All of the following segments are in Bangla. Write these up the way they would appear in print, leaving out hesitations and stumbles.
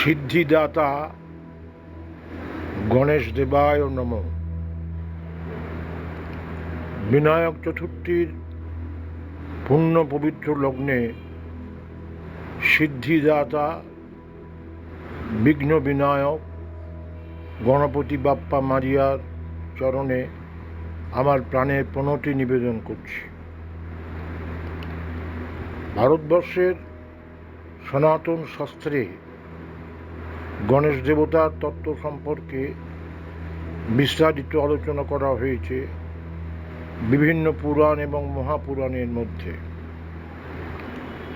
সিদ্ধিদাতা গণেশ দেবায় নমঃ। বিনায়ক চতুর্থীর পূর্ণ পবিত্র লগ্নে সিদ্ধিদাতা বিঘ্ন বিনায়ক গণপতি বাপ্পা মারিয়ার চরণে আমার প্রাণের প্রণতি নিবেদন করছি। ভারতবর্ষের সনাতন শাস্ত্রে গণেশ দেবতার তত্ত্ব সম্পর্কে বিস্তারিত আলোচনা করা হয়েছে বিভিন্ন পুরাণ এবং মহাপুরাণের মধ্যে।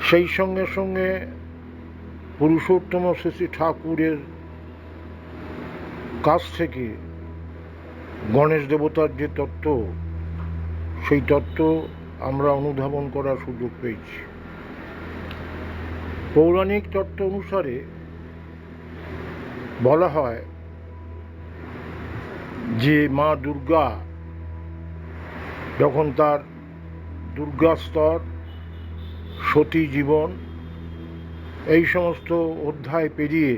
সেই সঙ্গে সঙ্গে পুরুষোত্তম শ্রী ঠাকুরের কাছ থেকে গণেশ দেবতার যে তত্ত্ব, সেই তত্ত্ব আমরা অনুধাবন করার সুযোগ পেয়েছি। পৌরাণিক তত্ত্ব অনুসারে বলা হয় যে মা দুর্গা যখন তার দুর্গাস্তর, সতী জীবন এই সমস্ত অধ্যায় পেরিয়ে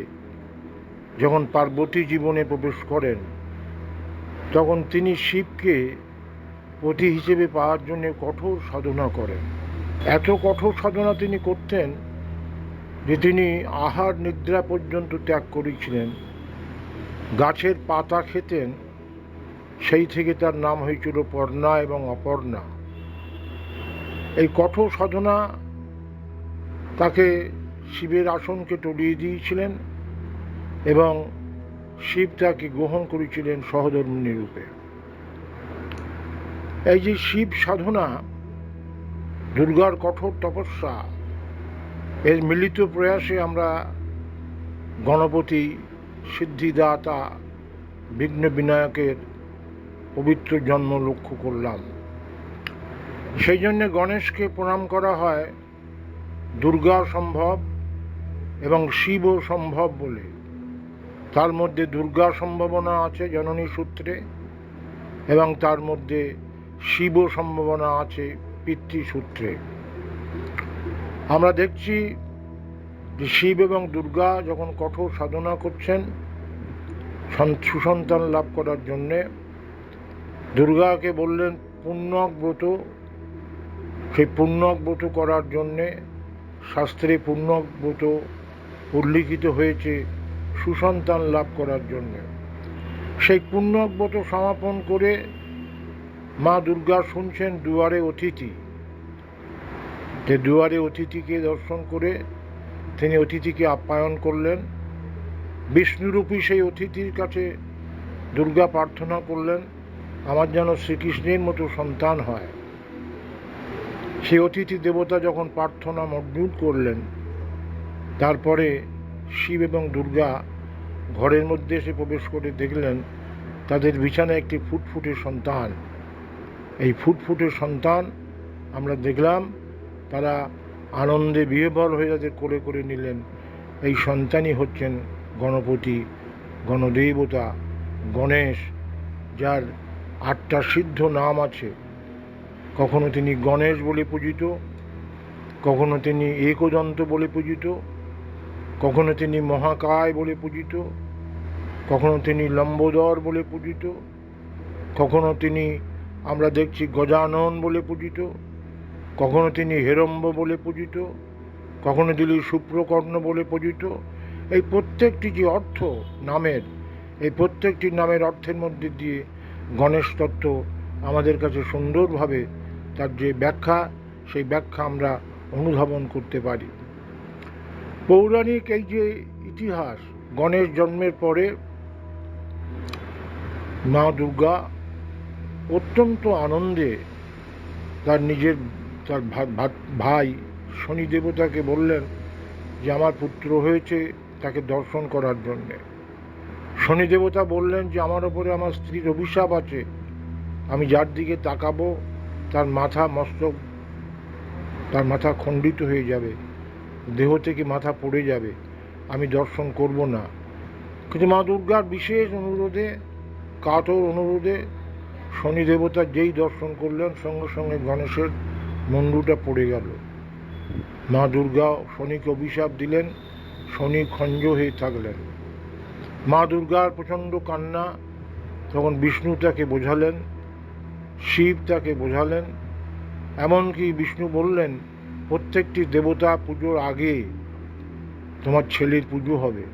যখন পার্বতী জীবনে প্রবেশ করেন, তখন তিনি শিবকে পতি হিসেবে পাওয়ার জন্য কঠোর সাধনা করেন। এত কঠোর সাধনা তিনি করতেন যে তিনি আহার নিদ্রা পর্যন্ত ত্যাগ করেছিলেন, গাছের পাতা খেতেন। সেই থেকে তার নাম হয়েছিল পর্ণা এবং অপর্ণা। এই কঠোর সাধনা তাকে শিবের আসনকে টলিয়ে দিয়েছিলেন এবং শিব তাকে গ্রহণ করেছিলেন সহধর্মিণী রূপে। এই যে শিব সাধনা, দুর্গার কঠোর তপস্যা, এর মিলিত প্রয়াসে আমরা গণপতি সিদ্ধিদাতা বিঘ্ন বিনায়কের পবিত্র জন্ম লক্ষ্য করলাম। সেই জন্যে গণেশকে প্রণাম করা হয় দুর্গা সম্ভব এবং শিবও সম্ভব বলে। তার মধ্যে দুর্গা সম্ভাবনা আছে জননী সূত্রে এবং তার মধ্যে শিবও সম্ভাবনা আছে পিতৃসূত্রে। আমরা দেখছি যে শিব এবং দুর্গা যখন কঠোর সাধনা করছেন সুসন্তান লাভ করার জন্যে, দুর্গাকে বললেন পুণ্যক ব্রত। সেই পুণ্যক ব্রত করার জন্যে শাস্ত্রে পুণ্যক ব্রত উল্লিখিত হয়েছে সুসন্তান লাভ করার জন্য। সেই পুণ্যক ব্রত সমাপন করে মা দুর্গা শুনছেন দুয়ারে অতিথি। যে দুয়ারে অতিথিকে দর্শন করে তিনি অতিথিকে আপ্যায়ন করলেন। বিষ্ণুরূপী সেই অতিথির কাছে দুর্গা প্রার্থনা করলেন, আমার যেন শ্রীকৃষ্ণের মতো সন্তান হয়। সেই অতিথি দেবতা যখন প্রার্থনা মঞ্জুর করলেন, তারপরে শিব এবং দুর্গা ঘরের মধ্যে এসে প্রবেশ করে দেখলেন তাদের বিছানায় একটি ফুটফুটে সন্তান। এই ফুটফুটে সন্তান আমরা দেখলাম, তারা আনন্দে বিহ্বল হয়ে তাদের কোলে করে নিলেন। এই সন্তানই হচ্ছেন গণপতি, গণদেবতা, গণেশ, যার 8টা সিদ্ধ নাম আছে। কখনো তিনি গণেশ বলে পূজিত, কখনো তিনি একদন্ত বলে পূজিত, কখনো তিনি মহাকায় বলে পূজিত, কখনো তিনি লম্বোদর বলে পূজিত, কখনো তিনি আমরা দেখছি গজানন বলে পূজিত, কখনো তিনি হেরম্ব বলে পূজিত, কখনো তিনি শুক্রকর্ণ বলে পূজিত। এই প্রত্যেকটি যে অর্থ নামের, এই প্রত্যেকটি নামের অর্থের মধ্যে দিয়ে গণেশ তত্ত্ব আমাদের কাছে সুন্দরভাবে তার যে ব্যাখ্যা, সেই ব্যাখ্যা আমরা অনুধাবন করতে পারি। পৌরাণিক এই যে ইতিহাস, গণেশ জন্মের পরে মা দুর্গা অত্যন্ত আনন্দে তার ভাই শনি দেবতাকে বললেন যে আমার পুত্র হয়েছে, তাকে দর্শন করার জন্যে। শনি দেবতা বললেন যে আমার ওপরে আমার স্ত্রীর অভিশাপ আছে, আমি যার দিকে তাকাবো তার মাথা খণ্ডিত হয়ে যাবে, দেহ থেকে মাথা পড়ে যাবে, আমি দর্শন করব না। কিন্তু মা দুর্গার বিশেষ অনুরোধে, কাতর অনুরোধে শনি দেবতা যেই দর্শন করলেন, সঙ্গে সঙ্গে গণেশের মুন্ডুটা পড়ে গেল। মা দুর্গা শনিকে অভিশাপ দিলেন, শনি খঞ্জ হয়ে থাকলেন। মা দুর্গার প্রচণ্ড কান্না, তখন বিষ্ণু তাকে বোঝালেন, শিব তাকে বোঝালেন। এমনকি বিষ্ণু বললেন, প্রত্যেকটি দেবতা পুজোর আগে তোমার ছেলের পুজো হবে,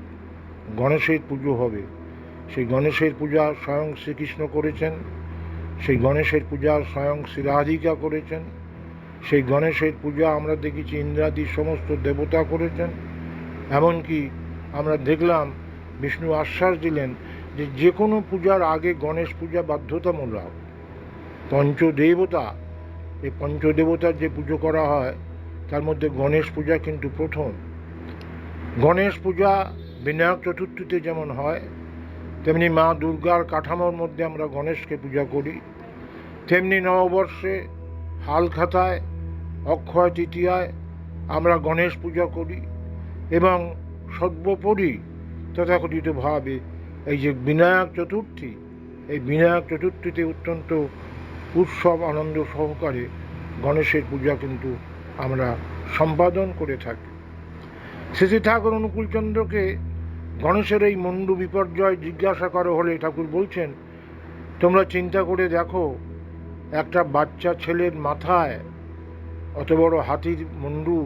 গণেশের পুজো হবে। সেই গণেশের পূজা স্বয়ং শ্রীকৃষ্ণ করেছেন, সেই গণেশের পূজা স্বয়ং শ্রী রাধিকা করেছেন, সেই গণেশের পূজা আমরা দেখেছি ইন্দ্রাদি সমস্ত দেবতা করেছেন। এমনকি আমরা দেখলাম বিষ্ণু আশ্বাস দিলেন যে যে কোনো পূজার আগে গণেশ পূজা বাধ্যতামূলক। পঞ্চদেবতা, এই পঞ্চদেবতার যে পুজো করা হয় তার মধ্যে গণেশ পূজা কিন্তু প্রথম। গণেশ পূজা বিনায়ক চতুর্থীতে যেমন হয়, তেমনি মা দুর্গার কাঠামোর মধ্যে আমরা গণেশকে পূজা করি। তেমনি নববর্ষে হালখাতায় অক্ষয় তৃতীয়ায় আমরা গণেশ পূজা করি। এবং সর্বোপরি তথাকথিতভাবে এই যে বিনায়ক চতুর্থী, এই বিনায়ক চতুর্থীতে অত্যন্ত উৎসব আনন্দ সহকারে গণেশের পূজা কিন্তু আমরা সম্পাদন করে থাকি। শ্রী ঠাকুর অনুকূলচন্দ্রকে গণেশের এই মুন্ডু বিপর্যয় জিজ্ঞাসা করা হলে ঠাকুর বলছেন, তোমরা চিন্তা করে দেখো, একটা বাচ্চা ছেলের মাথায় অত বড় হাতির মুন্ডু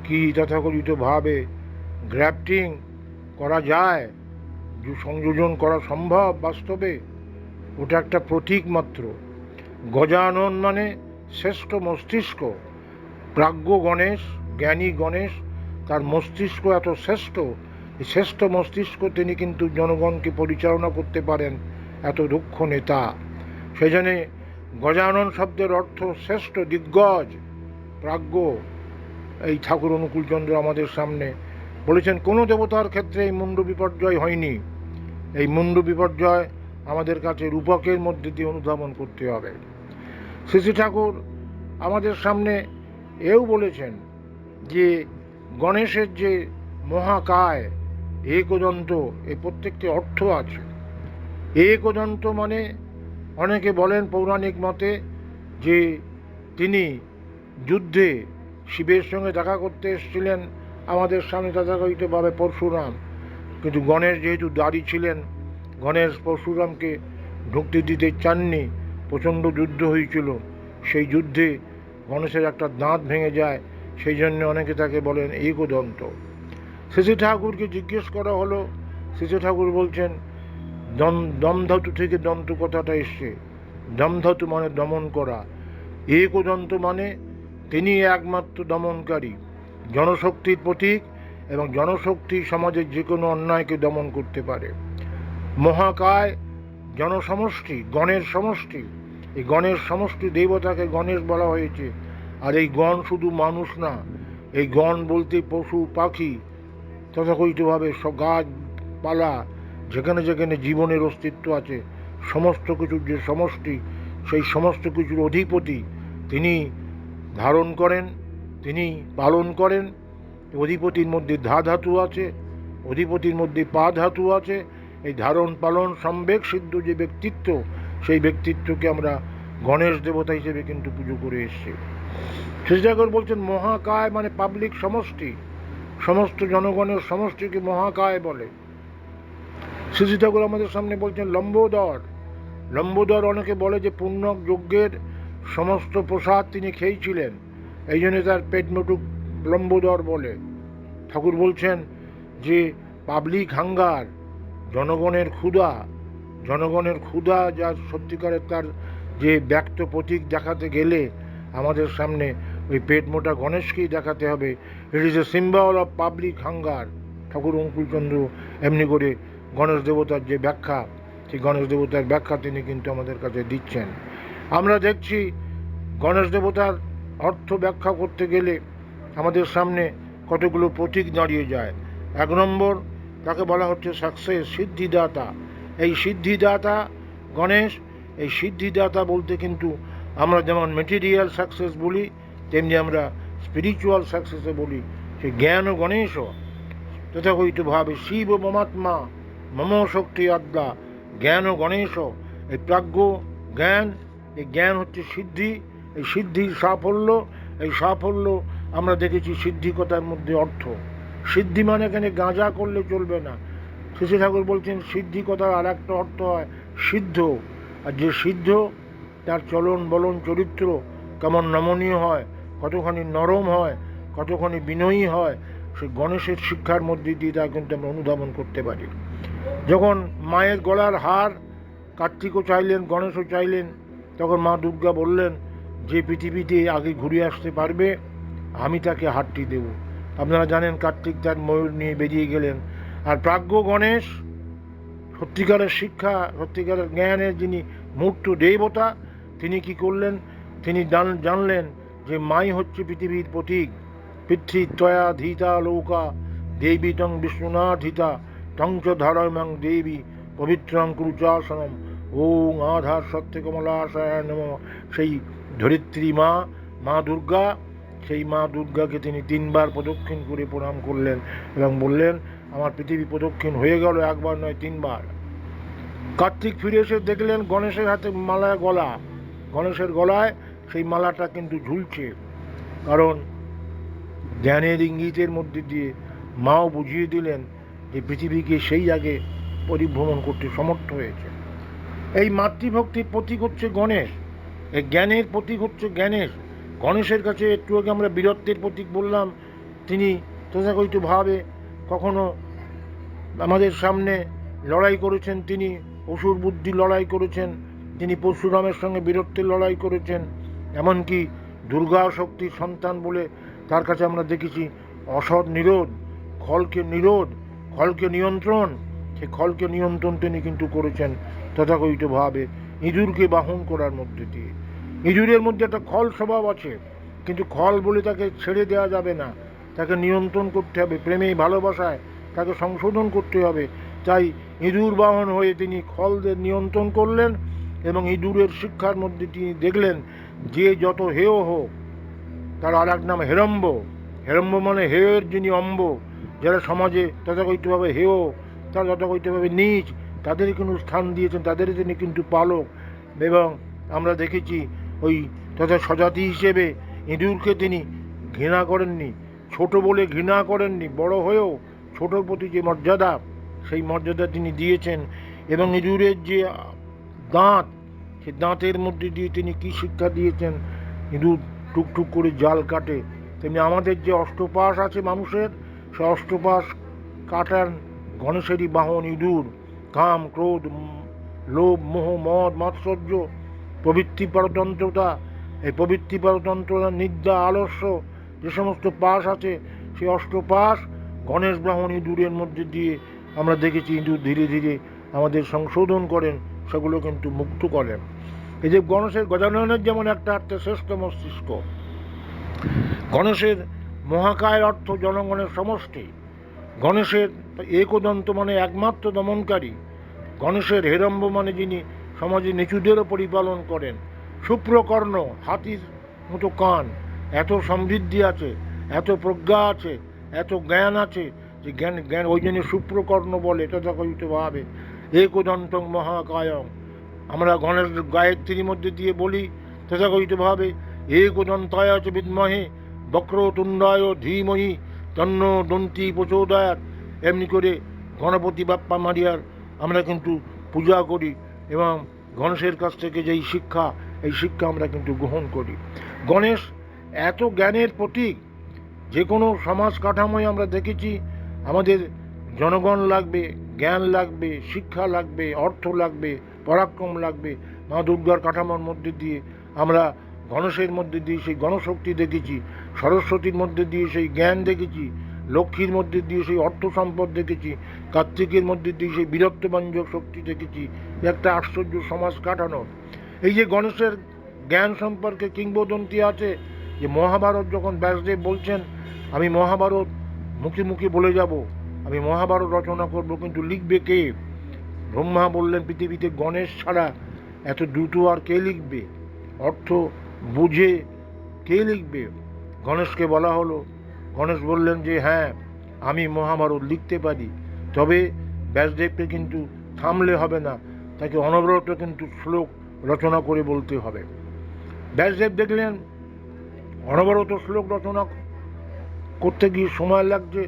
কি তথাকথিতভাবে গ্রাফটিং করা যায়, সংযোজন করা সম্ভব বাস্তবে? ওটা একটা প্রতীক মাত্র। গজানন মানে শ্রেষ্ঠ মস্তিষ্ক। প্রাজ্ঞ গণেশ, জ্ঞানী গণেশ, তার মস্তিষ্ক এত শ্রেষ্ঠ, এই শ্রেষ্ঠ মস্তিষ্ক তিনি কিন্তু জনগণকে পরিচালনা করতে পারেন, এত দক্ষ নেতা। সেই জন্যে গজানন শব্দের অর্থ শ্রেষ্ঠ, দিগ্গজ, প্রাজ্ঞ। এই ঠাকুর অনুকূলচন্দ্র আমাদের সামনে বলেছেন কোনো দেবতার ক্ষেত্রে এই মুন্ডু বিপর্যয় হয়নি। এই মুন্ডু বিপর্যয় আমাদের কাছে রূপকের মধ্যে দিয়ে অনুধাবন করতে হবে। শ্রী ঠাকুর আমাদের সামনে এও বলেছেন যে গণেশের যে মহাকায়, একদন্ত, এ প্রত্যেকটি অর্থ আছে। একদন্ত মানে অনেকে বলেন পৌরাণিক মতে যে তিনি যুদ্ধে শিবের সঙ্গে দেখা করতে এসেছিলেন আমাদের সামনে তথাকথিতভাবে পরশুরাম, কিন্তু গণেশ যেহেতু দাঁড়ি ছিলেন, গণেশ পরশুরামকে ঢুকতে দিতে চাননি, প্রচণ্ড যুদ্ধ হয়েছিল। সেই যুদ্ধে গণেশের একটা দাঁত ভেঙে যায়, সেই জন্য অনেকে তাকে বলেন একদন্ত। শ্রী ঠাকুরকে জিজ্ঞেস করা হলো, শ্রী ঠাকুর বলছেন দমধাতু থেকে দন্ত কথাটা এসছে। দমধাতু মানে দমন করা, একদন্ত মানে তিনি একমাত্র দমনকারী, জনশক্তির প্রতীক, এবং জনশক্তি সমাজের যে কোনো অন্যায়কে দমন করতে পারে। মহাকায় জনসমষ্টি, গণের সমষ্টি। এই গণের সমষ্টি দেবতাকে গণেশ বলা হয়েছে। আর এই গণ শুধু মানুষ না, এই গণ বলতে পশু পাখি তথাকথিতভাবে গাছপালা, যেখানে যেখানে জীবনের অস্তিত্ব আছে, সমস্ত কিছুর যে সমষ্টি, সেই সমস্ত কিছুর অধিপতি তিনি ধারণ করেন, তিনি পালন করেন। অধিপতির মধ্যে ধা ধাতু আছে, অধিপতির মধ্যে পা ধাতু আছে। এই ধারণ পালন সম্বেগ সিদ্ধ যে ব্যক্তিত্ব, সেই ব্যক্তিত্বকে আমরা গণেশ দেবতা হিসেবে কিন্তু পুজো করে এসেছি। শ্রী ঠাকুর বলছেন মহাকায় মানে পাবলিক সমষ্টি, সমস্ত জনগণের সমষ্টিকে মহাকায় বলে। শ্রী ঠাকুর আমাদের সামনে বলছেন লম্বোদর। লম্বোদর অনেকে বলে যে পুণ্যক যজ্ঞের সমস্ত প্রসাদ তিনি খেয়েছিলেন, এই জন্য তার পেট মুটুক লম্বোদর বলে। ঠাকুর বলছেন যে পাবলিক হাঙ্গার, জনগণের ক্ষুধা, জনগণের ক্ষুধা যার সত্যিকারের তার যে ব্যক্ত প্রতীক দেখাতে গেলে আমাদের সামনে ওই পেট মোটা গণেশকেই দেখাতে হবে। It is a symbol of public hunger. Thakur Anukulchandra এমনি করে গণেশ দেবতার যে ব্যাখ্যা, সেই গণেশ দেবতার ব্যাখ্যা তিনি কিন্তু আমাদের কাছে দিচ্ছেন। আমরা দেখছি গণেশ দেবতার অর্থ ব্যাখ্যা করতে গেলে আমাদের সামনে কতগুলো প্রতীক দাঁড়িয়ে যায়। এক নম্বর, তাকে বলা হচ্ছে সাকসেস, সিদ্ধিদাতা। এই সিদ্ধিদাতা গণেশ। এই সিদ্ধিদাতা বলতে কিন্তু আমরা যেমন মেটেরিয়াল সাকসেস বলি, তেমনি আমরা স্পিরিচুয়াল সাকসেসও বলি। সেই জ্ঞান ও গণেশ তথাকথিতভাবে শিব মমাত্মা মম শক্তি আদ্যা, জ্ঞান ও গণেশ। এই প্রাজ্ঞ জ্ঞান, এই জ্ঞান হচ্ছে সিদ্ধি, এই সিদ্ধির সাফল্য। এই সাফল্য আমরা দেখেছি সিদ্ধিকতার মধ্যে অর্থ। সিদ্ধি মানে এখানে গাঁজা করলে চলবে না। শ্রী ঠাকুর বলছেন সিদ্ধি কথার আর একটা অর্থ হয় সিদ্ধ, আর যে সিদ্ধ তার চলন বলন চরিত্র কেমন নমনীয় হয়, কতখানি নরম হয়, কতখানি বিনয়ী হয়, সে গণেশের শিক্ষার মধ্যে দিয়ে তা কিন্তু আমরা অনুধাবন করতে পারি। যখন মায়ের গলার হার কার্তিকও চাইলেন, গণেশও চাইলেন, তখন মা দুর্গা বললেন যে পৃথিবীতে আগে ঘুরে আসতে পারবে আমি তাকে হারটি দেব। আপনারা জানেন কার্তিক তার ময়ূর নিয়ে বেরিয়ে গেলেন, আর প্রাজ্ঞ গণেশ সত্যিকারের শিক্ষা, সত্যিকারের জ্ঞানের যিনি মূর্ত দেবতা, তিনি কি করলেন, তিনি জানলেন যে মাই হচ্ছে পৃথিবীর প্রতীক। পিতৃত্বয়া ধীতা লৌকা দেবী তং বিষ্ণুনাথিতা তং চ ধারয়মাং দেবী পবিত্রং কুরুচাসনম ওং আধার সত্য কমলাশায় নমঃ। সেই ধরিত্রী মা, মা দুর্গা, সেই মা দুর্গাকে তিনি 3 বার প্রদক্ষিণ করে প্রণাম করলেন এবং বললেন আমার পৃথিবী প্রদক্ষিণ হয়ে গেল, একবার নয় 3 বার। কার্তিক ফিরে এসে দেখলেন গণেশের হাতে মালায় গলা, গণেশের গলায় সেই মালাটা কিন্তু ঝুলছে, কারণ জ্ঞানের ইঙ্গিতের মধ্যে দিয়ে মাও বুঝিয়ে দিলেন যে পৃথিবীকে সেই আগে পরিভ্রমণ করতে সমর্থ হয়েছে। এই মাতৃভক্তির প্রতীক হচ্ছে গণেশ, এই জ্ঞানের প্রতীক হচ্ছে গণেশ। গণেশের কাছে একটু আগে আমরা বীরত্বের প্রতীক বললাম, তিনি তথাকথিতভাবে কখনো আমাদের সামনে লড়াই করেছেন, তিনি অসুর বুদ্ধি লড়াই করেছেন, তিনি পরশুরামের সঙ্গে বীরত্বের লড়াই করেছেন, এমনকি দুর্গা শক্তির সন্তান বলে তার কাছে আমরা দেখেছি অসৎ নিরোধ, খলকে নিরোধ, খলকে নিয়ন্ত্রণ, সে খলকে নিয়ন্ত্রণ তিনি কিন্তু করেছেন তথাকথিতভাবে ইঁদুরকে বাহন করার মধ্যে দিয়ে। ইঁদুরের মধ্যে একটা খল স্বভাব আছে, কিন্তু খল বলে তাকে ছেড়ে দেওয়া যাবে না, তাকে নিয়ন্ত্রণ করতে হবে, প্রেমে ভালোবাসায় তাকে সংশোধন করতে হবে। তাই ইঁদুর বাহন হয়ে তিনি খলদের নিয়ন্ত্রণ করলেন এবং ইঁদুরের শিক্ষার মধ্যে তিনি দেখলেন যে যত হেয় হোক, তার আর এক নাম হেরম্ব। হেরম্ব মানে হেয়ের যিনি অম্ব, যারা সমাজে তথাকথিতভাবে হেয়, তারা তথাকথিতভাবে নীচ, তাদের কিন্তু স্থান দিয়েছেন, তাদের তিনি কিন্তু পালক। এবং আমরা দেখেছি ওই তথা স্বজাতি হিসেবে ইঁদুরকে তিনি ঘৃণা করেননি, ছোট বলে ঘৃণা করেননি, বড় হয়েও ছোটোর প্রতি যে মর্যাদা, সেই মর্যাদা তিনি দিয়েছেন। এবং ইঁদুরের যে দাঁত, সেই দাঁতের মধ্যে দিয়ে তিনি কী শিক্ষা দিয়েছেন, ইঁদুর টুকটুক করে জাল কাটে, তেমনি আমাদের যে অষ্টপাশ আছে মানুষের, সে অষ্টপাশ কাটান গণেশেরই বাহন ইঁদুর। কাম, ক্রোধ, লোভ, মোহ, মদ, মাৎসর্য, প্রবৃত্তি পরতন্ত্রতা, এই প্রবৃত্তি পরতন্ত্রতা, নিদ্রা, আলস্য, যে সমস্ত পাশ আছে, সেই অষ্টপাশ গণেশ বাহন ইঁদুরের মধ্যে দিয়ে আমরা দেখেছি ইঁদুর ধীরে ধীরে আমাদের সংশোধন করেন, সেগুলো কিন্তু মুক্ত করেন। এই যে গণেশের গজাননের যেমন একটা শ্রেষ্ঠ মস্তিষ্ক, গণেশের মহাকায়ের অর্থ জনগণের সমষ্টি, গণেশের একদন্ত মানে একমাত্র দমনকারী, গণেশের হেরম্ব মানে যিনি সমাজে নিচুদেরও পরিপালন করেন, শুভ্রকর্ণ, হাতির মতো কান, এত সমৃদ্ধি আছে, এত প্রজ্ঞা আছে, এত জ্ঞান আছে, যে জ্ঞান জ্ঞান ওই জন্য শুভ্রকর্ণ বলে তথাকথিতভাবে একদন্তং মহাকায়ং। আমরা গণেশ গায়ত্রীর মধ্যে দিয়ে বলি তথাকথিতভাবে একদন্তায় চ বিদ্মহে বক্রতুণ্ডায় ধীমহি তন্ন দন্তি প্রচোদয়াৎ। এমনি করে গণপতি বাপ্পা মারিয়ার আমরা কিন্তু পূজা করি এবং গণেশের কাছ থেকে যেই শিক্ষা, এই শিক্ষা আমরা কিন্তু গ্রহণ করি। গণেশ এত জ্ঞানের প্রতীক, যে কোনো সমাজ কাঠামোয় আমরা দেখেছি আমাদের জনগণ লাগবে, জ্ঞান লাগবে, শিক্ষা লাগবে, অর্থ লাগবে, পরাক্রম লাগবে। মা দুর্গার কাঠামোর মধ্যে দিয়ে আমরা গণেশের মধ্যে দিয়ে সেই গণশক্তি দেখেছি, সরস্বতীর মধ্যে দিয়ে সেই জ্ঞান দেখেছি, লক্ষ্মীর মধ্যে দিয়ে সেই অর্থ সম্পদ দেখেছি, কার্তিকের মধ্যে দিয়ে সেই বীরত্ববাঞ্জক শক্তি দেখেছি। একটা আশ্চর্য সমাজ কাঠানো। এই যে গণেশের জ্ঞান সম্পর্কে কিংবদন্তি আছে যে মহাভারত যখন ব্যাসদেব বলছেন আমি মহাভারত মুখে মুখে বলে যাব, আমি মহাভারত রচনা করব, কিন্তু লিখবে কে? ব্রহ্মা বললেন পৃথিবীতে গণেশ ছাড়া এত দ্রুত আর কে লিখবে, অর্থ বুঝে কে লিখবে? গণেশকে বলা হলো, গণেশ বললেন যে হ্যাঁ আমি মহাভারত লিখতে পারি, তবে ব্যাসদেবকে কিন্তু থামলে হবে না, তাকে অনবরত কিন্তু শ্লোক রচনা করে বলতে হবে। ব্যাসদেব দেখলেন অনবরত শ্লোক রচনা করতে গিয়ে সময় লাগছে,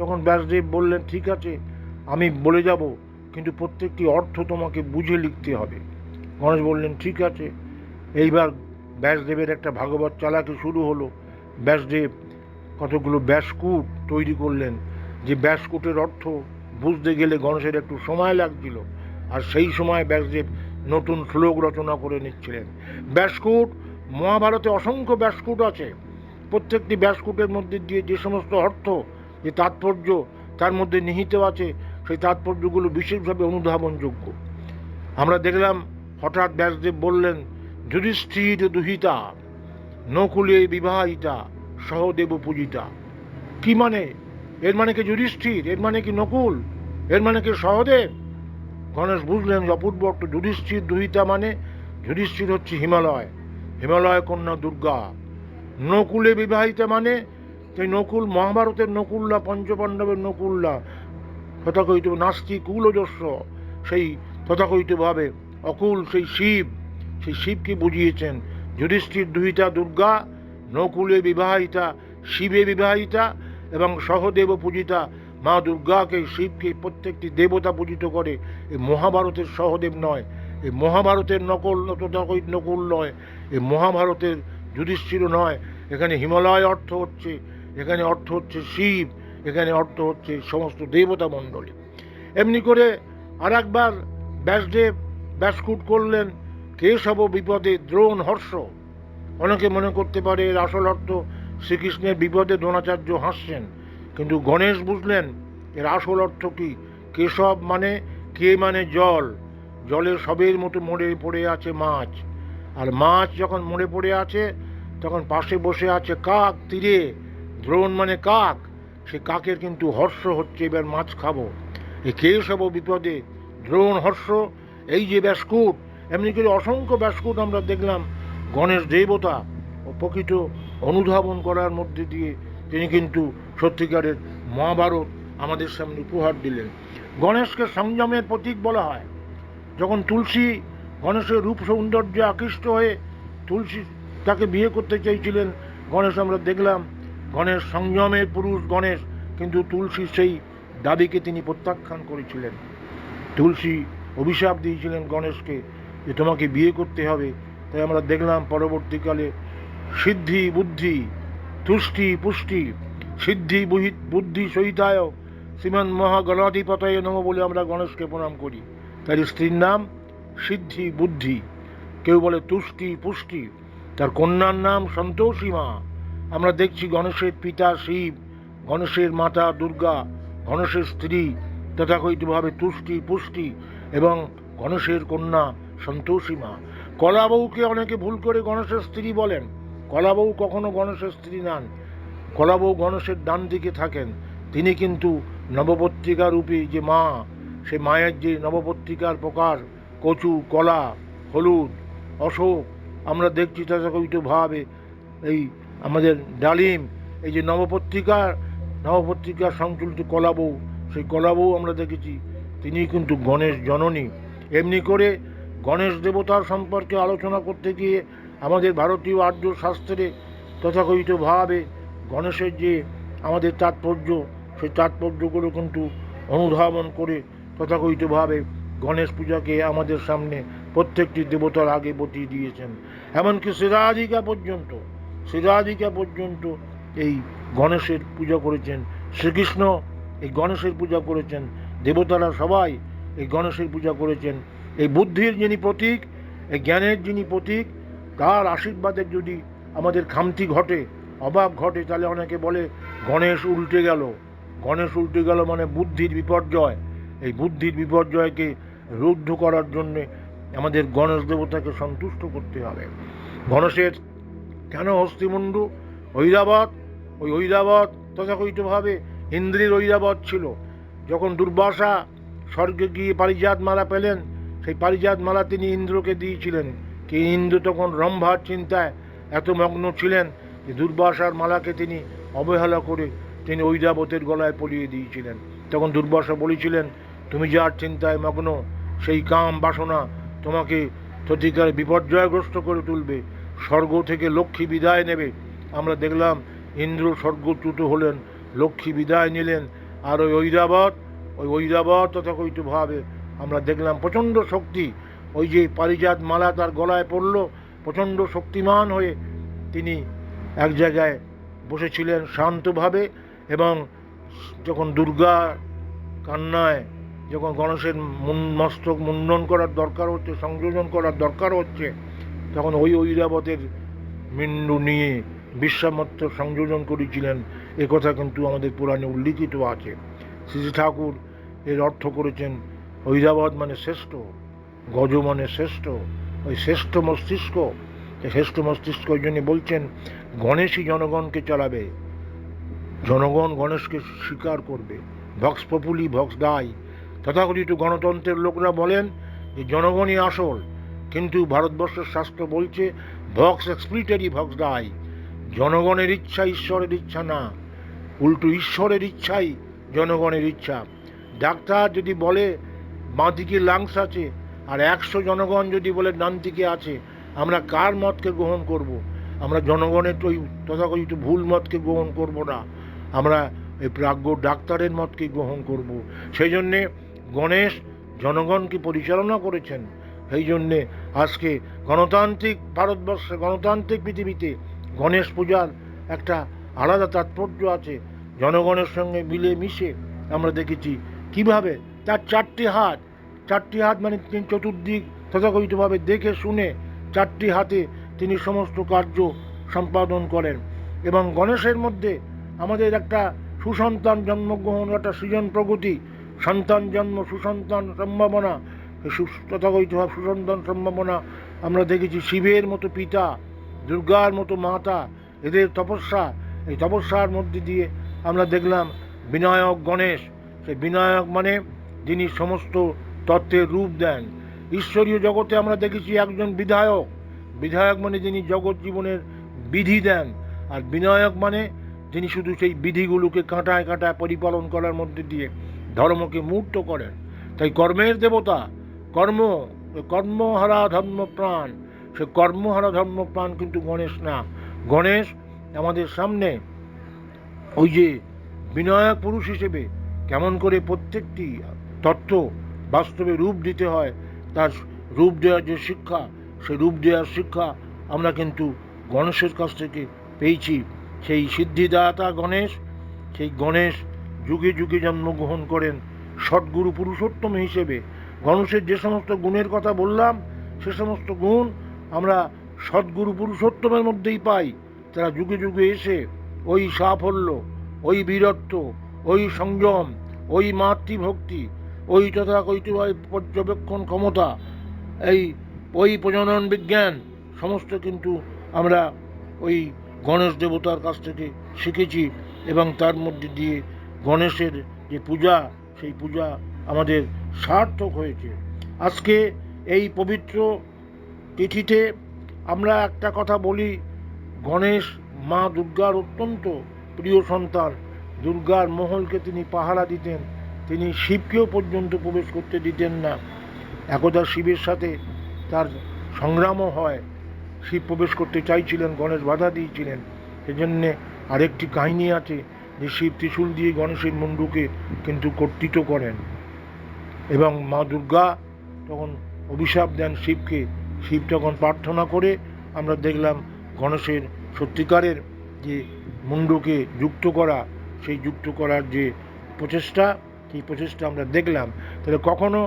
তখন ব্যাসদেব বললেন, ঠিক আছে আমি বলে যাব, কিন্তু প্রত্যেকটি অর্থ তোমাকে বুঝে লিখতে হবে। গণেশ বললেন, ঠিক আছে। এইবার ব্যাসদেবের একটা ভাগবত চালাকি শুরু হলো। ব্যাসদেব কতগুলো ব্যাসকূট তৈরি করলেন, যে ব্যাসকূটের অর্থ বুঝতে গেলে গণেশের একটু সময় লাগছিল, আর সেই সময় ব্যাসদেব নতুন শ্লোক রচনা করে নিচ্ছিলেন। ব্যাসকূট, মহাভারতে অসংখ্য ব্যাসকূট আছে। প্রত্যেকটি ব্যাসকূটের মধ্যে দিয়ে যে সমস্ত অর্থ, যে তাৎপর্য তার মধ্যে নিহিত আছে, সেই তাৎপর্যগুলো বিশেষভাবে অনুধাবনযোগ্য। আমরা দেখলাম হঠাৎ ব্যাসদেব বললেন, যুধিষ্ঠির দুহিতা নকুলে বিবাহিতা সহদেব পূজিতা। কি মানে? এর মানে কি যুধিষ্ঠির? এর মানে কি নকুল? এর মানে কি সহদেব? গণেশ বুঝলেন অপূর্ব অর্থ। যুধিষ্ঠির দুহিতা মানে যুধিষ্ঠির হচ্ছে হিমালয়, হিমালয় কন্যা দুর্গা। নকুলে বিবাহিতা মানে সেই নকুল, মহাভারতের নকুল্লা, পঞ্চপাণ্ডবের নকুল্লা, তথাকথিত নাস্তি কুলজস্ব, সেই তথাকথিতভাবে অকুল সেই শিব, সেই শিবকে বুঝিয়েছেন। যুধিষ্ঠির দুহিতা দুর্গা, নকুলে বিবাহিতা শিবে বিবাহিতা, এবং সহদেব পূজিতা মা দুর্গাকে, শিবকে প্রত্যেকটি দেবতা পূজিত করে। এই মহাভারতের সহদেব নয়, এই মহাভারতের নকল তথাকথিত নকুল নয়, এই মহাভারতের যুধিষ্ঠির নয়। এখানে হিমালয় অর্থ হচ্ছে, এখানে অর্থ হচ্ছে শিব, এখানে অর্থ হচ্ছে সমস্ত দেবতা মণ্ডলী। এমনি করে আর একবার ব্যাসদেব ব্যাসকূট করলেন, কেশব বিপদে দ্রোণ হর্ষ। অনেকে মনে করতে পারে এর আসল অর্থ শ্রীকৃষ্ণের বিপদে দ্রোণাচার্য হাসছেন, কিন্তু গণেশ বুঝলেন এর আসল অর্থ কি। কেশব মানে, কে মানে জল, জলের সবের মতো মরে পড়ে আছে মাছ, আর মাছ যখন মরে পড়ে আছে তখন পাশে বসে আছে কাক তীরে। দ্রোণ মানে কাক, সে কাকের কিন্তু হর্ষ হচ্ছে, এবার মাছ খাবো। এই কেশব বিপদে দ্রোণ হর্ষ, এই যে ব্যাসকূট, এমনি করে অসংখ্য ব্যাসকূট আমরা দেখলাম। গণেশ দেবতা ও প্রকৃত অনুধাবন করার মধ্যে দিয়ে তিনি কিন্তু সত্যিকারের মহাভারত আমাদের সামনে উপহার দিলেন। গণেশকে সংযমের প্রতীক বলা হয়। যখন তুলসী গণেশের রূপ সৌন্দর্যে আকৃষ্ট হয়ে তুলসী তাকে বিয়ে করতে চেয়েছিলেন, গণেশ আমরা দেখলাম গণেশ সংযমের পুরুষ গণেশ, কিন্তু তুলসীর সেই দাবিকে তিনি প্রত্যাখ্যান করেছিলেন। তুলসী অভিশাপ দিয়েছিলেন গণেশকে যে তোমাকে বিয়ে করতে হবে। তাই আমরা দেখলাম পরবর্তীকালে সিদ্ধি বুদ্ধি তুষ্টি পুষ্টি, সিদ্ধি বুদ্ধি সহিতায় শ্রীমান মহাগণাধিপতয়ে নম বলে আমরা গণেশকে প্রণাম করি। তার স্ত্রীর নাম সিদ্ধি বুদ্ধি, কেউ বলে তুষ্টি পুষ্টি। তার কন্যার নাম সন্তোষী মা। আমরা দেখছি গণেশের পিতা শিব, গণেশের মাতা দুর্গা, গণেশের স্ত্রী তথাকথিতভাবে তুষ্টি পুষ্টি, এবং গণেশের কন্যা সন্তোষী মা। কলাবউকে অনেকে ভুল করে গণেশের স্ত্রী বলেন। কলাবউ কখনো গণেশের স্ত্রী নন। কলাবউ গণেশের ডান দিকে থাকেন। তিনি কিন্তু নবপত্রিকা রূপী যে মা, সে মায়ের যে নবপত্রিকার প্রকার, কচু, কলা, হলুদ, অশোক, আমরা দেখছি তথাকথিতভাবে এই আমাদের ডালিম, এই যে নবপত্রিকার সংচলিত কলাবউ, সেই কলাবউ আমরা দেখেছি তিনি কিন্তু গণেশ জননী। এমনি করে গণেশ দেবতার সম্পর্কে আলোচনা করতে গিয়ে আমাদের ভারতীয় আর্য শাস্ত্রে তথাকথিতভাবে গণেশের যে আমাদের তাৎপর্য, সেই তাৎপর্যগুলো কিন্তু অনুধাবন করে তথাকথিতভাবে গণেশ পূজাকে আমাদের সামনে প্রত্যেকটি দেবতার আগে বতিয়ে দিয়েছেন। এমনকি শ্রীরাধিকা পর্যন্ত এই গণেশের পূজা করেছেন। শ্রীকৃষ্ণ এই গণেশের পূজা করেছেন, দেবতারা সবাই এই গণেশের পূজা করেছেন। এই বুদ্ধির যিনি প্রতীক, এই জ্ঞানের যিনি প্রতীক, তার আশীর্বাদের যদি আমাদের খামতি ঘটে, অভাব ঘটে, তাহলে অনেকে বলে গণেশ উল্টে গেল। গণেশ উল্টে গেল মানে বুদ্ধির বিপর্যয়। এই বুদ্ধির বিপর্যয়কে রুদ্ধ করার জন্যে আমাদের গণেশ দেবতাকে সন্তুষ্ট করতে হবে। গণেশের কেন হস্তিমুণ্ডু, ঐরাবত, ওই ঐরাবত তথাকথিতভাবে ইন্দ্রের ঐরাবত ছিল। যখন দুর্বাসা স্বর্গে গিয়ে পারিজাত মালা পেলেন, সেই পারিজাত মালা তিনি ইন্দ্রকে দিয়েছিলেন। কি ইন্দ্র তখন রম্ভার চিন্তায় এত মগ্ন ছিলেন যে দুর্বাসার মালাকে তিনি অবহেলা করে তিনি ঐরাবতের গলায় পরিয়ে দিয়েছিলেন। তখন দুর্বাসা বলেছিলেন, তুমি যার চিন্তায় মগ্ন, সেই কাম বাসনা তোমাকে সত্যিকার বিপর্যয়গ্রস্ত করে তুলবে, স্বর্গ থেকে লক্ষ্মী বিদায় নেবে। আমরা দেখলাম ইন্দ্র স্বর্গচ্যুত হলেন, লক্ষ্মী বিদায় নিলেন, আর ওই ঐরাবত তথাকথিতভাবে আমরা দেখলাম প্রচণ্ড শক্তি, ওই যে পারিজাত মালা তার গলায় পড়ল, প্রচণ্ড শক্তিমান হয়ে তিনি এক জায়গায় বসেছিলেন শান্তভাবে। এবং যখন দুর্গা কান্নায়, যখন গণেশের মস্তক মুন্ডন করার দরকার হচ্ছে, সংযোজন করার দরকার হচ্ছে, তখন ওই ঐরাবতের মিন্ডু নিয়ে বিশ্বামিত্র সংযোজন করেছিলেন। একথা কিন্তু আমাদের পুরাণে উল্লিখিত আছে। শ্রী ঠাকুর এর অর্থ করেছেন ঐরাবত মানে শ্রেষ্ঠ, গজ মানে শ্রেষ্ঠ, ওই শ্রেষ্ঠ মস্তিষ্ক। শ্রেষ্ঠ মস্তিষ্ক ওই জন্য বলছেন গণেশই জনগণকে চালাবে, জনগণ গণেশকে স্বীকার করবে। ভক্স পপুলি ভক্স দাই, তথাকথিত গণতন্ত্রের লোকরা বলেন যে জনগণই আসল, কিন্তু ভারতবর্ষের শাস্ত্র বলছে ভক্স এক্সপ্লিটারি ভক্স দাই, জনগণের ইচ্ছা ঈশ্বরের ইচ্ছা না, উল্টো ঈশ্বরের ইচ্ছাই জনগণের ইচ্ছা। ডাক্তার যদি বলে বাঁ দিকে লাংস আছে আর 100 জনগণ যদি বলে ডান দিকে আছে, আমরা কার মতকে গ্রহণ করব? আমরা জনগণের ওই তথাকথিত ভুল মতকে গ্রহণ করব না, আমরা এই প্রাজ্ঞ ডাক্তারের মতকে গ্রহণ করব। সেই জন্যে গণেশ জনগণকে পরিচালনা করেছেন। সেই জন্যে আজকে গণতান্ত্রিক ভারতবর্ষে, গণতান্ত্রিক পৃথিবীতে গণেশ পূজার একটা আলাদা তাৎপর্য আছে। জনগণের সঙ্গে মিলে মিশে আমরা দেখেছি কিভাবে তার 4টি হাত মানে তিনি চতুর্দিক তথাকথিতভাবে দেখে শুনে 4টি হাতে তিনি সমস্ত কার্য সম্পাদন করেন। এবং গণেশের মধ্যে আমাদের একটা সুসন্তান জন্মগ্রহণ, একটা সৃজন প্রগতি, সন্তান জন্ম, সুসন্তান সম্ভাবনা, তথাকথিতভাবে সুসন্তান সম্ভাবনা আমরা দেখেছি। শিবের মতো পিতা, দুর্গার মতো মাতা, এদের তপস্যা, এই তপস্যার মধ্যে দিয়ে আমরা দেখলাম বিনায়ক গণেশ। সেই বিনায়ক মানে যিনি সমস্ত তত্ত্বের রূপ দেন। ঈশ্বরীয় জগতে আমরা দেখেছি একজন বিধায়ক, বিধায়ক মানে যিনি জগৎ জীবনের বিধি দেন, আর বিনায়ক মানে যিনি শুধু সেই বিধিগুলোকে কাঁটায় কাঁটায় পরিপালন করার মধ্যে দিয়ে ধর্মকে মূর্ত করেন। তাই কর্মের দেবতা, কর্মহারা ধর্মপ্রাণ, সে কর্মহারা ধর্মপ্রাণ কিন্তু গণেশ না। গণেশ আমাদের সামনে ওই যে বিনায়ক পুরুষ হিসেবে কেমন করে প্রত্যেকটি তত্ত্ব বাস্তবে রূপ দিতে হয়, তার রূপ দেওয়ার যে শিক্ষা, সেই রূপ দেওয়ার শিক্ষা আমরা কিন্তু গণেশের কাছ থেকে পেয়েছি। সেই সিদ্ধিদাতা গণেশ, সেই গণেশ যুগে যুগে জন্মগ্রহণ করেন সদ্গুরু পুরুষোত্তম হিসেবে। গণেশের যে সমস্ত গুণের কথা বললাম, সে সমস্ত গুণ আমরা সদ্গুরু পুরুষোত্তমের মধ্যেই পাই। তারা যুগে যুগে এসে ওই সাফল্য, ওই বীরত্ব, ওই সংযম, ওই মাতৃভক্তি, ওই তথাকথিতভাবে পর্যবেক্ষণ ক্ষমতা, ওই প্রজনন বিজ্ঞান সমস্ত কিন্তু আমরা ওই গণেশ দেবতার কাছ থেকে শিখেছি। এবং তার মধ্যে দিয়ে গণেশের যে পূজা, সেই পূজা আমাদের সার্থক হয়েছে। আজকে এই পবিত্র তিথিতে আমরা একটা কথা বলি, গণেশ মা দুর্গার অত্যন্ত প্রিয় সন্তান। দুর্গার মহলকে তিনি পাহারা দিতেন, তিনি শিবকেও পর্যন্ত প্রবেশ করতে দিতেন না। একদা শিবের সাথে তার সংগ্রামও হয়, শিব প্রবেশ করতে চাইছিলেন, গণেশ বাধা দিয়েছিলেন। সেজন্যে আরেকটি কাহিনী আছে যে শিব ত্রিশূল দিয়ে গণেশের মুন্ডুকে কিন্তু কর্তৃত করেন, এবং মা দুর্গা তখন অভিশাপ দেন শিবকে। শিব তখন প্রার্থনা করে আমরা দেখলাম গণেশের সত্যিকারের যে মুন্ডুকে যুক্ত করা, সেই যুক্ত করার যে প্রচেষ্টা, সেই প্রচেষ্টা আমরা দেখলাম। তাহলে কখনো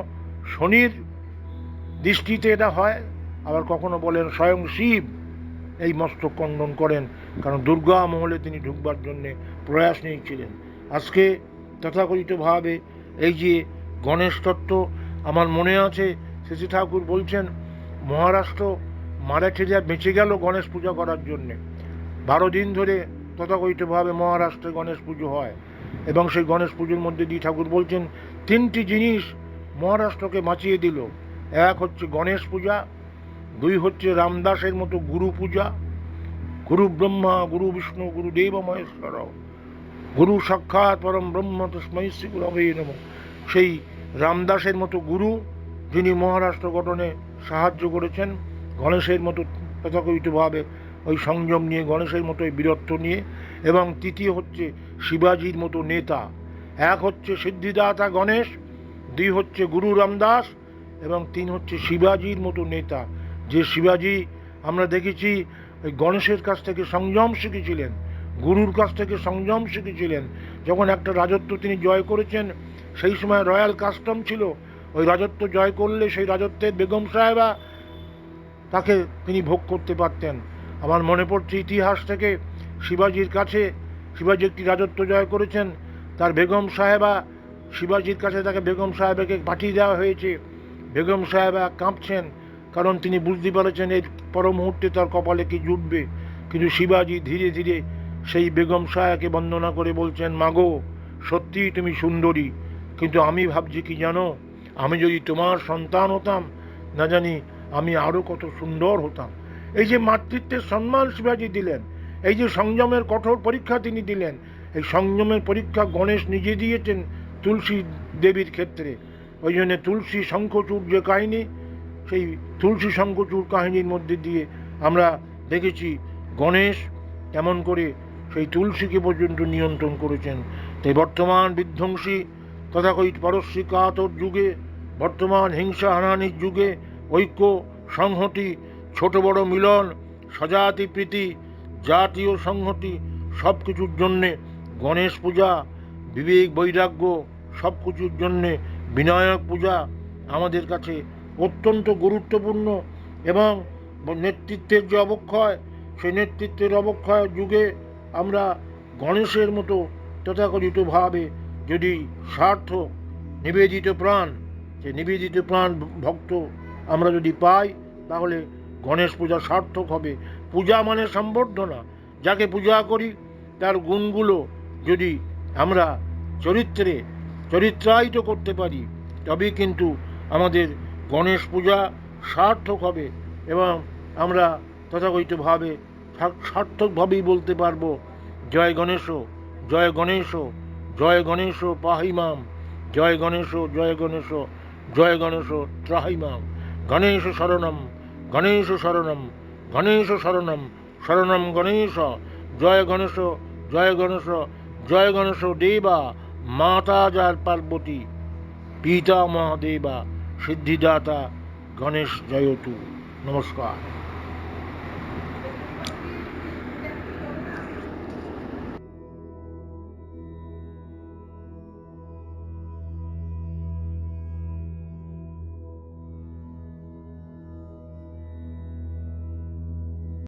শনির দৃষ্টিতে এটা হয়, আবার কখনো বলেন স্বয়ং শিব এই মস্তক খণ্ডন করেন, কারণ দুর্গা মহলে তিনি ঢুকবার জন্যে প্রয়াস নিয়েছিলেন। আজকে তথাকথিতভাবে এই যে গণেশ তত্ত্ব, আমার মনে আছে শ্রী ঠাকুর বলছেন মহারাষ্ট্র মারাঠিরা বেঁচে গেল গণেশ পূজা করার জন্যে। 12 দিন ধরে তথাকথিতভাবে মহারাষ্ট্রে গণেশ পুজো হয়, এবং সেই গণেশ পুজোর মধ্যে দিয়ে ঠাকুর বলছেন 3টি জিনিস মহারাষ্ট্রকে বাঁচিয়ে দিল। এক হচ্ছে গণেশ পূজা, 2 হচ্ছে রামদাসের মতো গুরু পূজা, গুরু ব্রহ্মা গুরু বিষ্ণু গুরু দেব মহেশ্বর, গুরু সাক্ষাৎ পরম ব্রহ্ম তস্मै শ্রী গুরবে নমঃ। সেই রামদাসের মতো গুরু, যিনি মহারাষ্ট্র গঠনে সাহায্য করেছেন গণেশের মতো তথাকথিতভাবে ওই সংযম নিয়ে, গণেশের মতো বীরত্ব নিয়ে। এবং তৃতীয় হচ্ছে শিবাজির মতো নেতা, এক হচ্ছে সিদ্ধিদাতা গণেশ, 2 হচ্ছে গুরু রামদাস এবং 3 হচ্ছে শিবাজির মতো নেতা। যে শিবাজি আমরা দেখেছি ওই গণেশের কাছ থেকে সংযম শিখেছিলেন, গুরুর কাছ থেকে সংযম শিখেছিলেন। যখন একটা রাজত্ব তিনি জয় করেছেন, সেই সময় রয়্যাল কাস্টম ছিল, ওই রাজত্ব জয় করলে সেই রাজত্বের বেগম সাহেবা তাকে তিনি ভোগ করতে পারতেন। আমার মনে পড়ছে ইতিহাস থেকে, শিবাজির কাছে, শিবাজি একটি রাজত্ব জয় করেছেন, তার বেগম সাহেবা, শিবাজির কাছে তাকে বেগম সাহেবাকে পাঠিয়ে দেওয়া হয়েছে। বেগম সাহেবা কাঁপছেন, কারণ তিনি বুঝতে পারছেন এর পর মুহূর্তে তার কপালে কি জুটবে। কিন্তু শিবাজি ধীরে ধীরে সেই বেগম সাহেবকে বন্দনা করে বলছেন, মাগো সত্যিই তুমি সুন্দরী, কিন্তু আমি ভাবছি কি জানো, আমি যদি তোমার সন্তান হতাম, না জানি আমি আরও কত সুন্দর হতাম। এই যে মাতৃত্বের সম্মান শিবাজি দিলেন, এই যে সংযমের কঠোর পরীক্ষা তিনি দিলেন, এই সংযমের পরীক্ষা গণেশ নিজে দিয়েছেন তুলসী দেবীর ক্ষেত্রে। ওই জন্য তুলসী শঙ্খচূড় যে কাহিনী, সেই তুলসী শঙ্খচূড় কাহিনীর মধ্যে দিয়ে আমরা দেখেছি গণেশ কেমন করে সেই তুলসীকে পর্যন্ত নিয়ন্ত্রণ করেছেন। তাই বর্তমান বিধ্বংসী তথাকথিত পারস্যি কাতর যুগে, বর্তমান হিংসা হানাহানির যুগে ঐক্য, সংহতি, ছোট বড় মিলন, স্বজাতি প্রীতি, জাতীয় সংহতি, সব কিছুর জন্যে গণেশ পূজা, বিবেক বৈরাগ্য, সব কিছুর জন্যে বিনায়ক পূজা আমাদের কাছে অত্যন্ত গুরুত্বপূর্ণ। এবং নেতৃত্বের যে অবক্ষয়, সেই নেতৃত্বের অবক্ষয় যুগে আমরা গণেশের মতো তথাকথিতভাবে যদি সার্থক নিবেদিত প্রাণ, যে নিবেদিত প্রাণ ভক্ত আমরা যদি পাই, তাহলে গণেশ পূজা সার্থক হবে। পূজা মানে সম্বর্ধনা, যাকে পূজা করি তার গুণগুলো যদি আমরা চরিত্রায়িত করতে পারি, তবেই কিন্তু আমাদের গণেশ পূজা সার্থক হবে এবং আমরা তথাকথিতভাবে সার্থকভাবেই বলতে পারবো, জয় গণেশ, জয় গণেশ, জয় গণেশ পাহিমাম, জয় গণেশ, জয় গণেশ, জয় গণেশ ত্রাহিমাম, গণেশ শরণম, গণেশ শরণম, গণেশ শরণম, শরণম গণেশ, জয় গণেশ, জয় গণেশ, জয় গণেশ দেবা, মাতা যার পার্বতী, পিতা মহাদেবা, সিদ্ধিদাতা গণেশ জয়তু। নমস্কার।